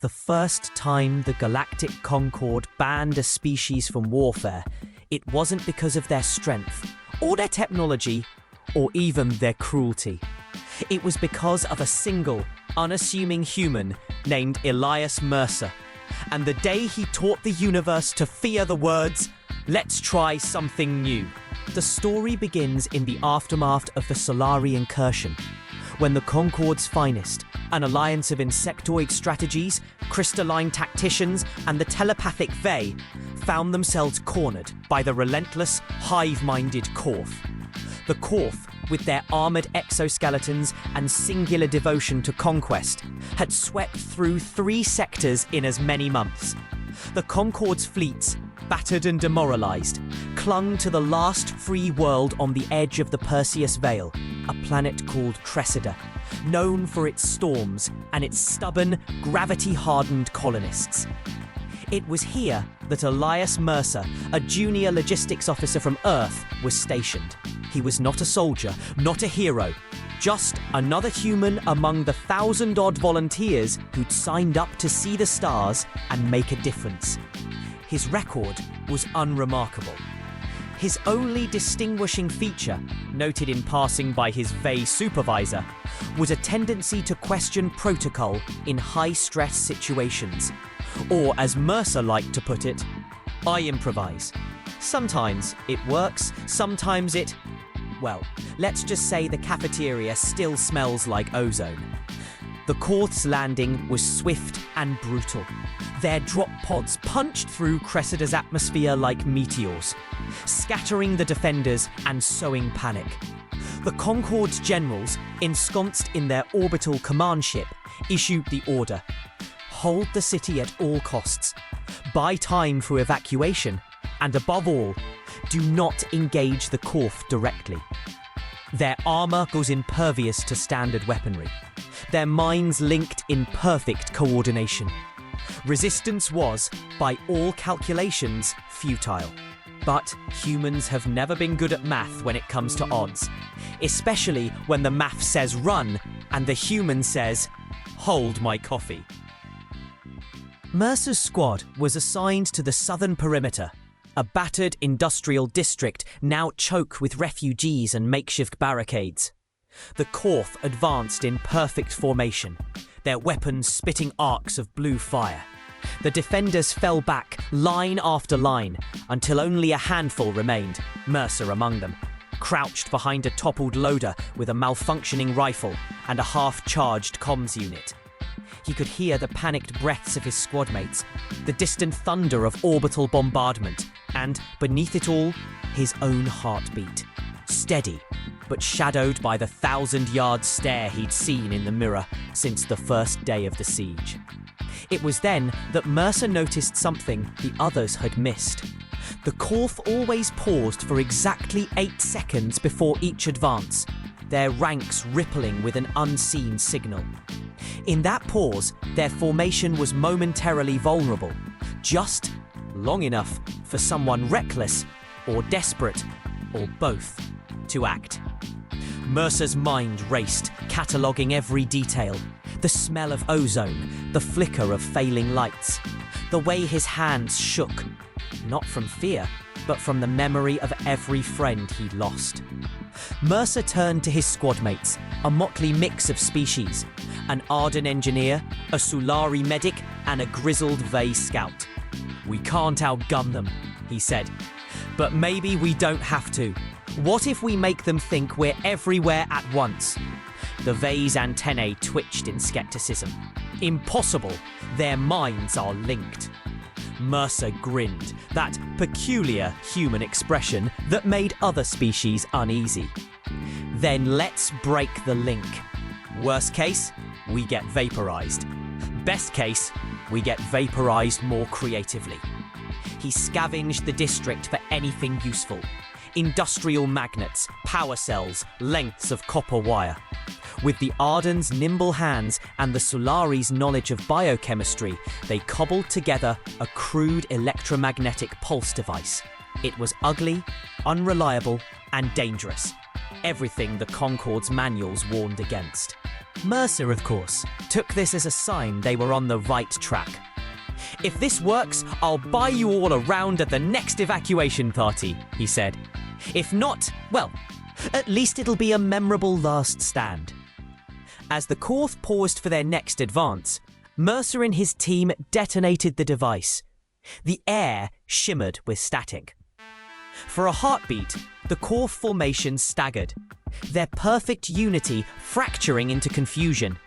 The first time the Galactic Concord banned a species from warfare, it wasn't because of their strength, or their technology, or even their cruelty. It was because of a single, unassuming human named Elias Mercer, and the day he taught the universe to fear the words, "Let's try something new." The story begins in the aftermath of the Solari incursion, when the Concord's finest, an alliance of insectoid strategies, crystalline tacticians, and the telepathic Vey, found themselves cornered by the relentless, hive-minded Korth. The Korth, with their armoured exoskeletons and singular devotion to conquest, had swept through 3 sectors in as many months. The Concord's fleets, battered and demoralised, clung to the last free world on the edge of the Perseus Veil, a planet called Cressida, known for its storms and its stubborn, gravity-hardened colonists. It was here that Elias Mercer, a junior logistics officer from Earth, was stationed. He was not a soldier, not a hero, just another human among the 1,000-odd volunteers who'd signed up to see the stars and make a difference. His record was unremarkable. His only distinguishing feature, noted in passing by his Vey supervisor, was a tendency to question protocol in high-stress situations. Or, as Mercer liked to put it, I improvise. Sometimes it works, sometimes it... Well, let's just say the cafeteria still smells like ozone. The Korth's landing was swift and brutal. Their drop pods punched through Cressida's atmosphere like meteors, scattering the defenders and sowing panic. The Concord's generals, ensconced in their orbital command ship, issued the order: hold the city at all costs, buy time for evacuation, and above all, do not engage the Korth directly. Their armour goes impervious to standard weaponry, their minds linked in perfect coordination. Resistance was, by all calculations, futile. But humans have never been good at math when it comes to odds, especially when the math says run and the human says, hold my coffee. Mercer's squad was assigned to the southern perimeter, a battered industrial district now choked with refugees and makeshift barricades. The Korth advanced in perfect formation, their weapons spitting arcs of blue fire. The defenders fell back, line after line, until only a handful remained, Mercer among them, crouched behind a toppled loader with a malfunctioning rifle and a half-charged comms unit. He could hear the panicked breaths of his squadmates, the distant thunder of orbital bombardment, and, beneath it all, his own heartbeat. Steady, but shadowed by the 1,000-yard stare he'd seen in the mirror since the first day of the siege. It was then that Mercer noticed something the others had missed. The Korth always paused for exactly 8 seconds before each advance, their ranks rippling with an unseen signal. In that pause, their formation was momentarily vulnerable, just long enough for someone reckless or desperate, or both, to act. Mercer's mind raced, cataloguing every detail. The smell of ozone, the flicker of failing lights, the way his hands shook, not from fear, but from the memory of every friend he'd lost. Mercer turned to his squadmates, a motley mix of species, an Arden engineer, a Solari medic, and a grizzled Vey scout. "We can't outgun them," he said, "but maybe we don't have to. What if we make them think we're everywhere at once?" The Vey's antennae twitched in skepticism. "Impossible. Their minds are linked." Mercer grinned, that peculiar human expression that made other species uneasy. "Then let's break the link. Worst case, we get vaporized. Best case, we get vaporized more creatively." He scavenged the district for anything useful. Industrial magnets, power cells, lengths of copper wire. With the Arden's nimble hands and the Solari's knowledge of biochemistry, they cobbled together a crude electromagnetic pulse device. It was ugly, unreliable, and dangerous. Everything the Concord's manuals warned against. Mercer, of course, took this as a sign they were on the right track. "If this works, I'll buy you all a round at the next evacuation party," he said. "If not, well, at least it'll be a memorable last stand." As the Corps paused for their next advance, Mercer and his team detonated the device. The air shimmered with static. For a heartbeat, the Corps formation staggered, their perfect unity fracturing into confusion.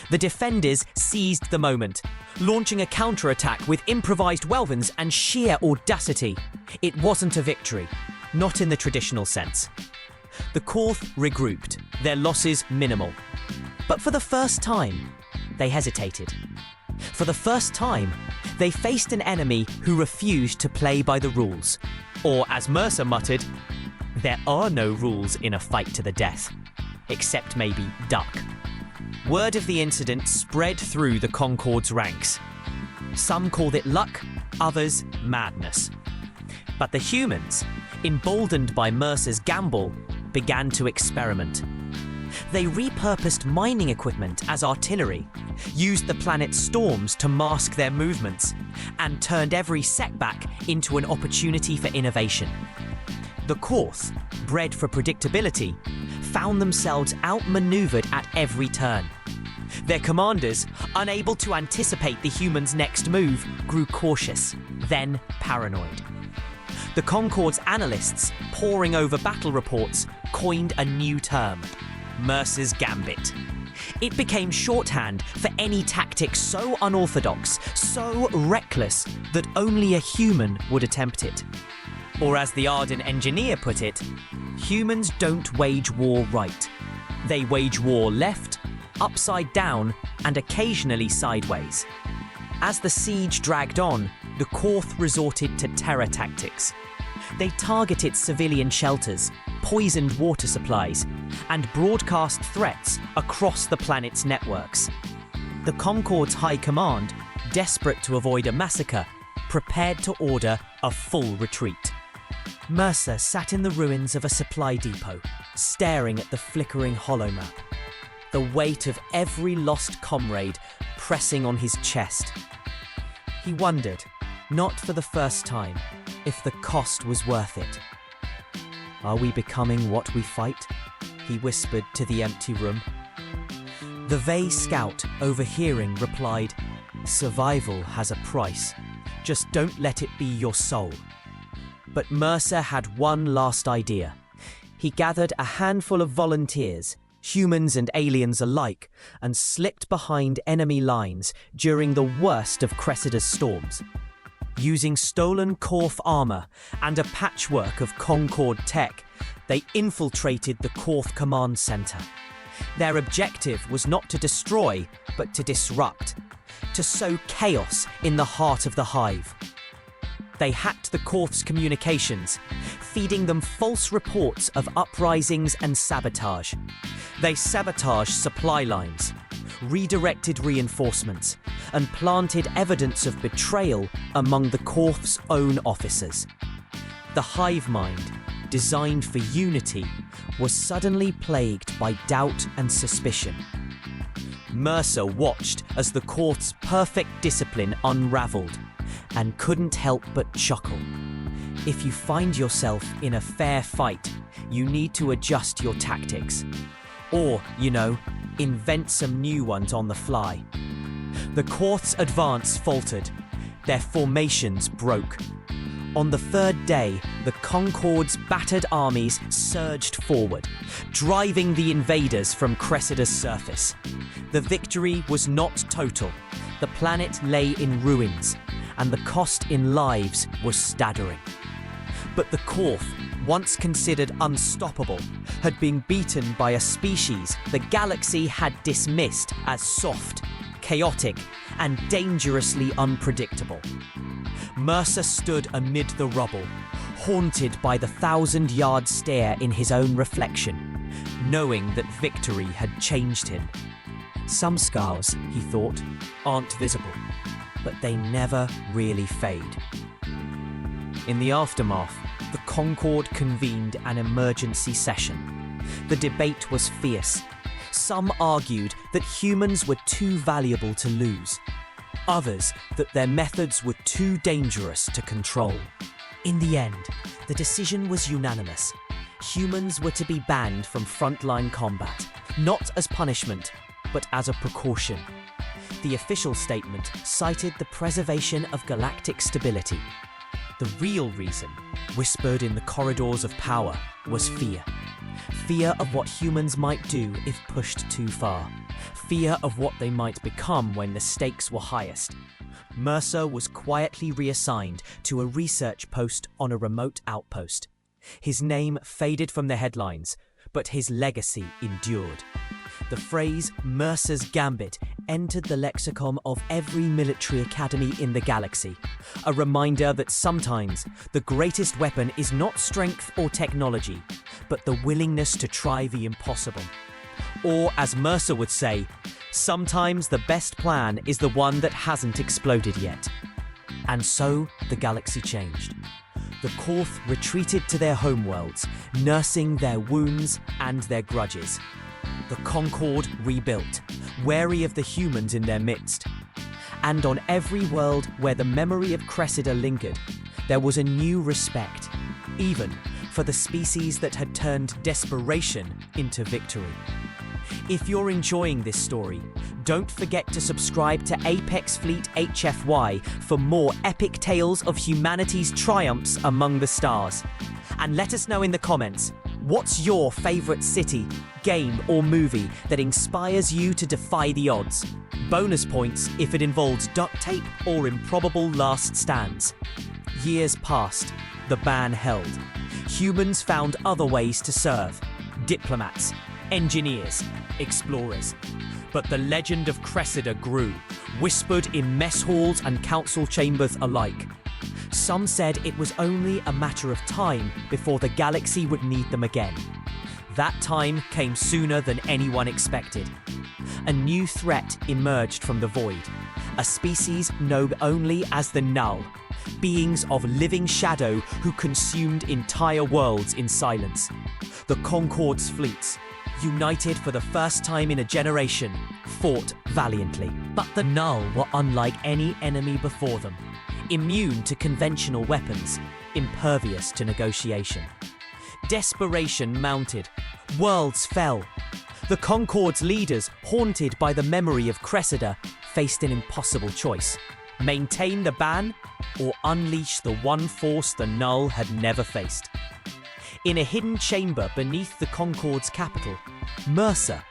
The defenders seized the moment, launching a counterattack with improvised welvens and sheer audacity. It wasn't a victory, not in the traditional sense. The Corps regrouped, their losses minimal. But for the first time, they hesitated. For the first time, they faced an enemy who refused to play by the rules. Or, as Mercer muttered, "There are no rules in a fight to the death, except maybe duck." Word of the incident spread through the Concorde's ranks. Some called it luck, others madness. But the humans, emboldened by Mercer's gamble, began to experiment. They repurposed mining equipment as artillery, used the planet's storms to mask their movements, and turned every setback into an opportunity for innovation. The Corps, bred for predictability, found themselves outmaneuvered at every turn. Their commanders, unable to anticipate the humans' next move, grew cautious, then paranoid. The Concorde's analysts, poring over battle reports, coined a new term: Mercer's Gambit. It became shorthand for any tactic so unorthodox, so reckless, that only a human would attempt it. Or as the Arden engineer put it, humans don't wage war right. They wage war left, upside down, and occasionally sideways. As the siege dragged on, the Corps resorted to terror tactics. They targeted civilian shelters, poisoned water supplies, and broadcast threats across the planet's networks. The Concorde's high command, desperate to avoid a massacre, prepared to order a full retreat. Mercer sat in the ruins of a supply depot, staring at the flickering holomap, the weight of every lost comrade pressing on his chest. He wondered, not for the first time, if the cost was worth it. "Are we becoming what we fight?" he whispered to the empty room. The Vey scout, overhearing, replied, "Survival has a price. Just don't let it be your soul." But Mercer had one last idea. He gathered a handful of volunteers, humans and aliens alike, and slipped behind enemy lines during the worst of Cressida's storms. Using stolen Corps armor and a patchwork of Concorde tech, they infiltrated the Corps command center. Their objective was not to destroy, but to disrupt, to sow chaos in the heart of the hive. They hacked the Corps' communications, feeding them false reports of uprisings and sabotage. They sabotaged supply lines, redirected reinforcements, and planted evidence of betrayal among the Corps' own officers. The hive mind, designed for unity, was suddenly plagued by doubt and suspicion. Mercer watched as the Corps' perfect discipline unraveled, and couldn't help but chuckle. If you find yourself in a fair fight, you need to adjust your tactics. Or, invent some new ones on the fly. The Corps' advance faltered. Their formations broke. On the third day, the Concorde's battered armies surged forward, driving the invaders from Cressida's surface. The victory was not total. The planet lay in ruins, and the cost in lives was staggering. But the Corps, once considered unstoppable, had been beaten by a species the galaxy had dismissed as soft, chaotic, and dangerously unpredictable. Mercer stood amid the rubble, haunted by the 1,000-yard stare in his own reflection, knowing that victory had changed him. Some scars, he thought, aren't visible, but they never really fade. In the aftermath, the Concorde convened an emergency session. The debate was fierce. Some argued that humans were too valuable to lose. Others that their methods were too dangerous to control. In the end, the decision was unanimous. Humans were to be banned from frontline combat, not as punishment, but as a precaution. The official statement cited the preservation of galactic stability. The real reason, whispered in the corridors of power, was fear. Fear of what humans might do if pushed too far. Fear of what they might become when the stakes were highest. Mercer was quietly reassigned to a research post on a remote outpost. His name faded from the headlines, but his legacy endured. The phrase Mercer's Gambit entered the lexicon of every military academy in the galaxy, a reminder that sometimes the greatest weapon is not strength or technology, but the willingness to try the impossible. Or, as Mercer would say, sometimes the best plan is the one that hasn't exploded yet. And so the galaxy changed. The Korth retreated to their homeworlds, nursing their wounds and their grudges. The Concord rebuilt, wary of the humans in their midst. And on every world where the memory of Cressida lingered, there was a new respect, even for the species that had turned desperation into victory. If you're enjoying this story, don't forget to subscribe to Apex Fleet HFY for more epic tales of humanity's triumphs among the stars. And let us know in the comments, what's your favourite city, game or movie that inspires you to defy the odds? Bonus points if it involves duct tape or improbable last stands. Years passed, the ban held. Humans found other ways to serve. Diplomats, engineers, explorers. But the legend of Cressida grew, whispered in mess halls and council chambers alike. Some said it was only a matter of time before the galaxy would need them again. That time came sooner than anyone expected. A new threat emerged from the void, a species known only as the Null, beings of living shadow who consumed entire worlds in silence. The Concord's fleets, united for the first time in a generation, fought valiantly. But the Null were unlike any enemy before them, immune to conventional weapons, impervious to negotiation. Desperation mounted, worlds fell. The Concord's leaders, haunted by the memory of Cressida, faced an impossible choice: maintain the ban or unleash the one force the Null had never faced. In a hidden chamber beneath the Concord's capital, Mercer,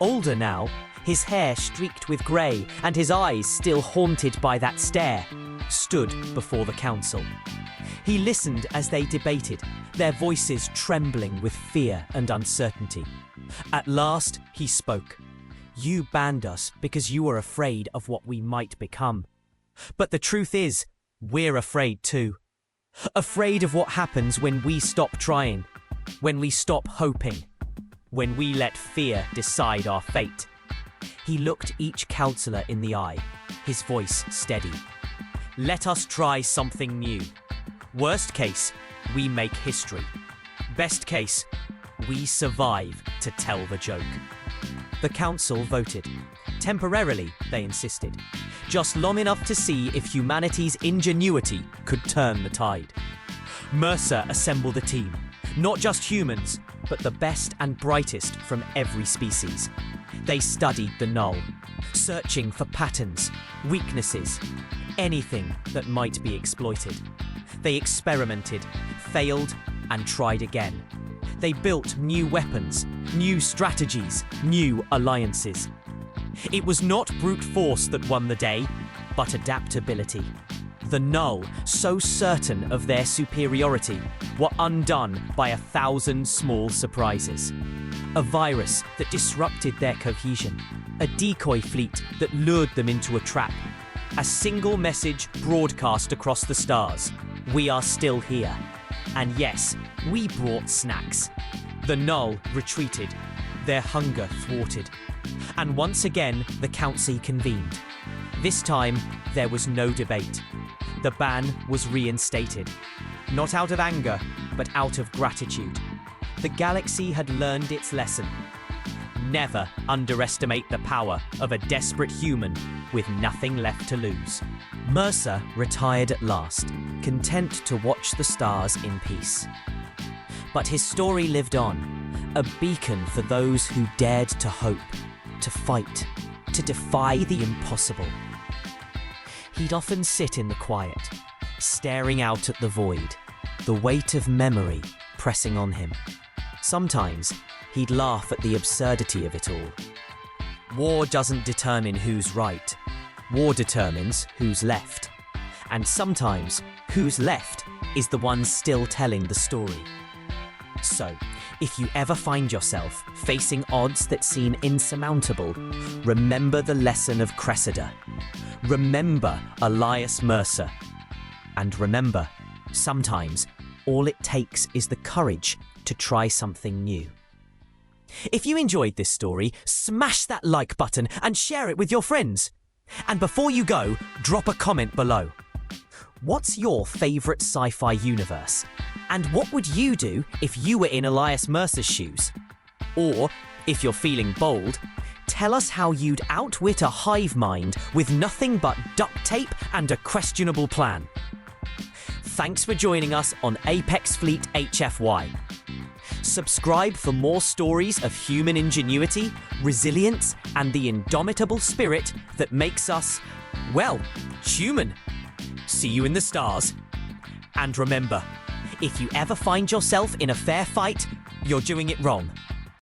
older now, his hair streaked with grey and his eyes still haunted by that stare, stood before the council. He listened as they debated, their voices trembling with fear and uncertainty. At last, he spoke. "You banned us because you were afraid of what we might become. But the truth is, we're afraid too. Afraid of what happens when we stop trying, when we stop hoping, when we let fear decide our fate." He looked each councillor in the eye, his voice steady. "Let us try something new. Worst case, we make history. Best case, we survive to tell the joke." The council voted. Temporarily, they insisted. Just long enough to see if humanity's ingenuity could turn the tide. Mercer assembled a team. Not just humans, but the best and brightest from every species. They studied the Null, searching for patterns, weaknesses, anything that might be exploited. They experimented, failed, and tried again. They built new weapons, new strategies, new alliances. It was not brute force that won the day, but adaptability. The Null, so certain of their superiority, were undone by 1,000 small surprises. A virus that disrupted their cohesion. A decoy fleet that lured them into a trap. A single message broadcast across the stars. We are still here. And yes, we brought snacks. The Null retreated, their hunger thwarted. And once again, the council convened. This time, there was no debate. The ban was reinstated. Not out of anger, but out of gratitude. The galaxy had learned its lesson. Never underestimate the power of a desperate human with nothing left to lose. Mercer retired at last, content to watch the stars in peace. But his story lived on, a beacon for those who dared to hope, to fight, to defy the impossible. He'd often sit in the quiet, staring out at the void, the weight of memory pressing on him. Sometimes he'd laugh at the absurdity of it all. War doesn't determine who's right. War determines who's left. And sometimes who's left is the one still telling the story. So, if you ever find yourself facing odds that seem insurmountable, remember the lesson of Cressida. Remember Elias Mercer. And remember, sometimes all it takes is the courage to try something new. If you enjoyed this story, smash that like button and share it with your friends. And before you go, drop a comment below. What's your favourite sci-fi universe? And what would you do if you were in Elias Mercer's shoes? Or, if you're feeling bold, tell us how you'd outwit a hive mind with nothing but duct tape and a questionable plan. Thanks for joining us on Apex Fleet HFY. Subscribe for more stories of human ingenuity, resilience, and the indomitable spirit that makes us, well, human. See you in the stars. And remember, if you ever find yourself in a fair fight, you're doing it wrong.